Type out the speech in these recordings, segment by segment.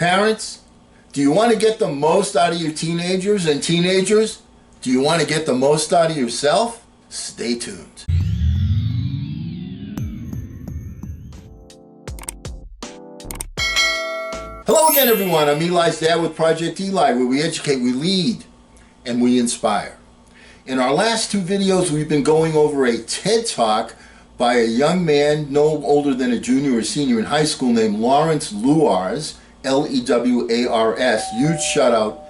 Parents, do you want to get the most out of your teenagers? And teenagers, do you want to get the most out of yourself? Stay tuned. Hello again, everyone. I'm Eli's dad with Project Eli, where we educate, we lead, and we inspire. In our last two videos, we've been going over a TED Talk by a young man no older than a junior or senior in high school named Lawrence Lewars, L-E-W-A-R-S. Huge shout out.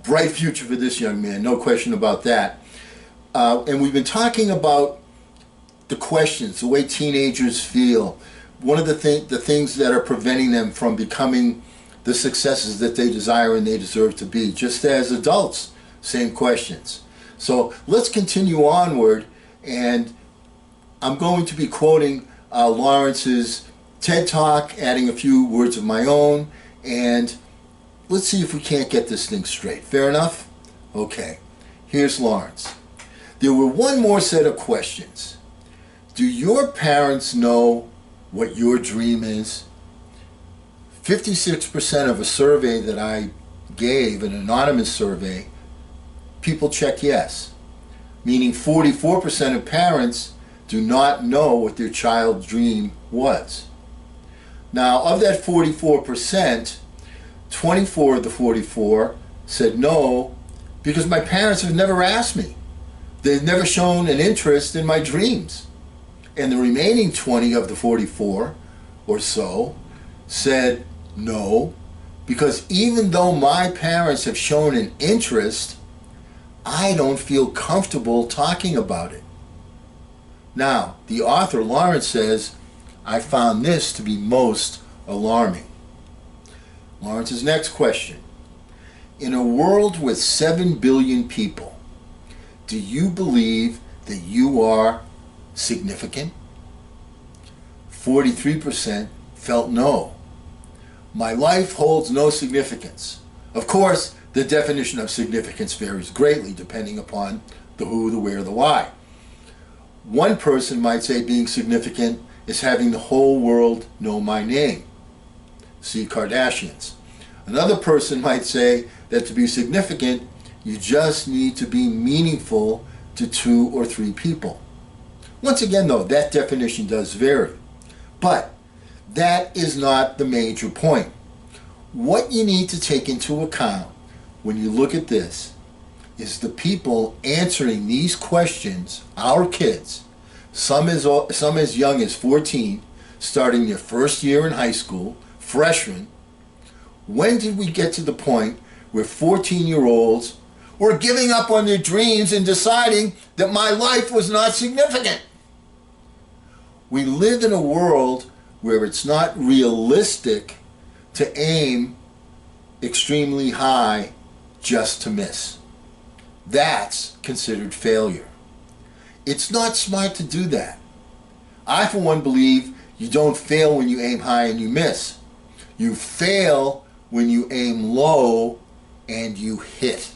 Bright future for this young man, no question about that. And we've been talking about the questions, the way teenagers feel. One of the things that are preventing them from becoming the successes that they desire and they deserve to be. Just as adults, same questions. So let's continue onward, and I'm going to be quoting Lawrence's TED Talk, adding a few words of my own, and let's see if we can't get this thing straight. Fair enough? Okay. Here's Lawrence. There were one more set of questions. Do your parents know what your dream is? 56% of a survey that I gave, an anonymous survey, people check yes. Meaning 44% of parents do not know what their child's dream was. Now, of that 44%, 24 of the 44 said no, because my parents have never asked me. They've never shown an interest in my dreams. And the remaining 20 of the 44 or so said no, because even though my parents have shown an interest, I don't feel comfortable talking about it. Now, the author, Lawrence, says, I found this to be most alarming. Lawrence's next question. In a world with 7 billion people, do you believe that you are significant? 43% felt no. My life holds no significance. Of course, the definition of significance varies greatly depending upon the who, the where, the why. One person might say being significant is having the whole world know my name. See Kardashians. Another person might say that to be significant, you just need to be meaningful to 2 or 3 people. Once again, though, that definition does vary. But that is not the major point. What you need to take into account when you look at this is the people answering these questions, our kids, some as young as 14, starting their first year in high school, freshmen. When did we get to the point where 14-year-olds were giving up on their dreams and deciding that my life was not significant? We live in a world where it's not realistic to aim extremely high just to miss. That's considered failure. It's not smart to do that. I, for one, believe you don't fail when you aim high and you miss. You fail when you aim low and you hit.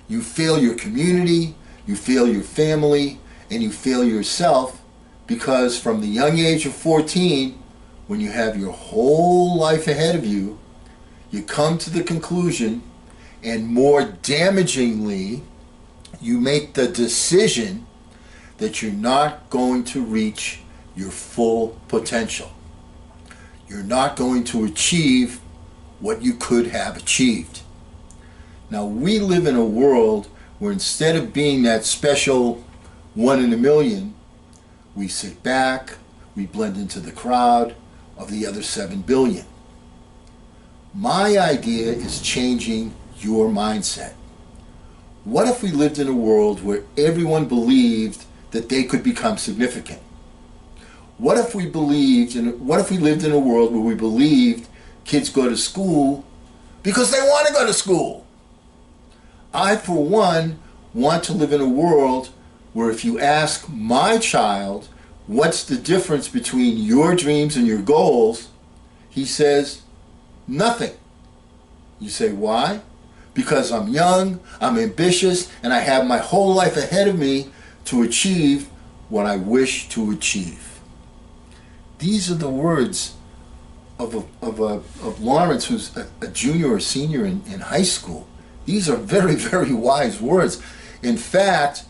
You fail your community, you fail your family, and you fail yourself, because from the young age of 14, when you have your whole life ahead of you, you come to the conclusion, and more damagingly, you make the decision that you're not going to reach your full potential. You're not going to achieve what you could have achieved. Now, we live in a world where instead of being that special 1 in a million, we sit back, we blend into the crowd of the other 7 billion. My idea is changing your mindset. What if we lived in a world where everyone believed that they could become significant? What if we lived in a world where we believed kids go to school because they want to go to school? I, for one, want to live in a world where if you ask my child, what's the difference between your dreams and your goals, he says, nothing. You say, why? Because I'm young, I'm ambitious, and I have my whole life ahead of me to achieve what I wish to achieve. These are the words of Lawrence, who's a junior or senior in high school. These are very, very wise words. In fact,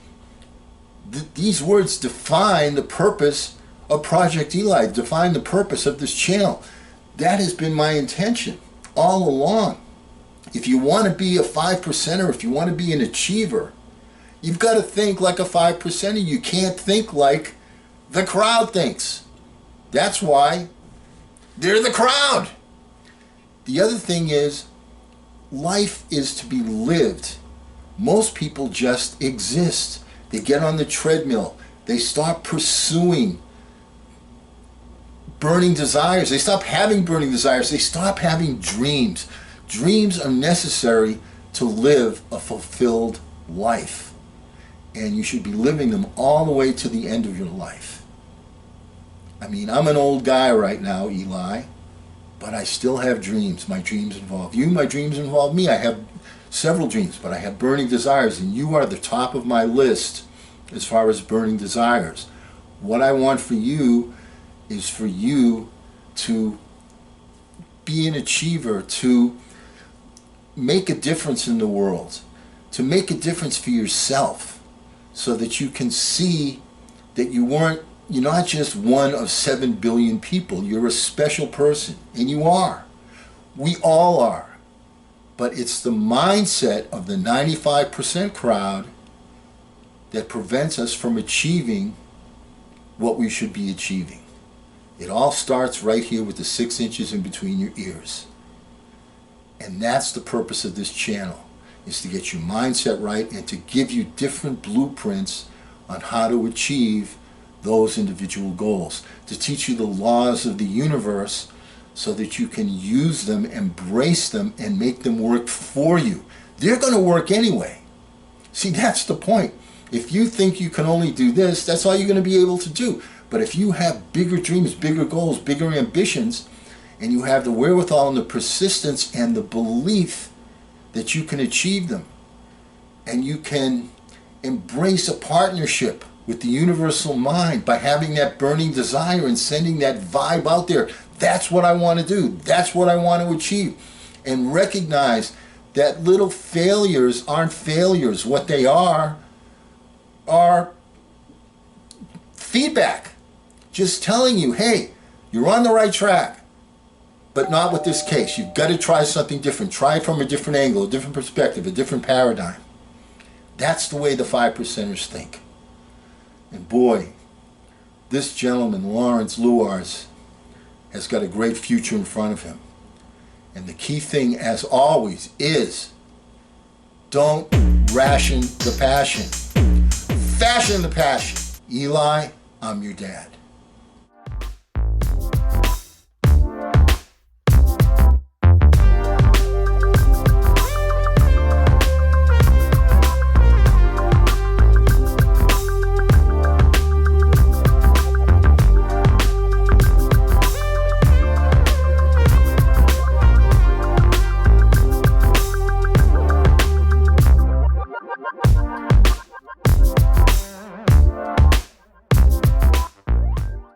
these words define the purpose of Project Eli, define the purpose of this channel. That has been my intention all along. If you want to be a 5%er, if you want to be an achiever, you've got to think like a 5%er. You can't think like the crowd thinks. That's why they're the crowd. The other thing is, life is to be lived. Most people just exist. They get on the treadmill. They start pursuing burning desires. They stop having burning desires. They stop having dreams. Dreams are necessary to live a fulfilled life. And you should be living them all the way to the end of your life. I mean, I'm an old guy right now, Eli, but I still have dreams. My dreams involve you. My dreams involve me. I have several dreams, but I have burning desires, and you are the top of my list as far as burning desires. What I want for you is for you to be an achiever, to make a difference in the world, to make a difference for yourself, so that you can see that you're not just one of 7 billion people. You're a special person, and you are. We all are. But it's the mindset of the 95% crowd that prevents us from achieving what we should be achieving. It all starts right here with the 6 inches in between your ears. And that's the purpose of this channel, is to get your mindset right and to give you different blueprints on how to achieve those individual goals, to teach you the laws of the universe so that you can use them, embrace them, and make them work for you. They're going to work anyway. See, that's the point. If you think you can only do this, that's all you're going to be able to do. But if you have bigger dreams, bigger goals, bigger ambitions, and you have the wherewithal and the persistence and the belief that you can achieve them, and you can embrace a partnership with the universal mind by having that burning desire and sending that vibe out there. That's what I want to do. That's what I want to achieve. And recognize that little failures aren't failures. What they are feedback. Just telling you, hey, you're on the right track, but not with this case. You've got to try something different. Try it from a different angle, a different perspective, a different paradigm. That's the way the 5%ers think. And boy, this gentleman, Lawrence Luars, has got a great future in front of him. And the key thing, as always, is don't ration the passion. Fashion the passion. Eli, I'm your dad.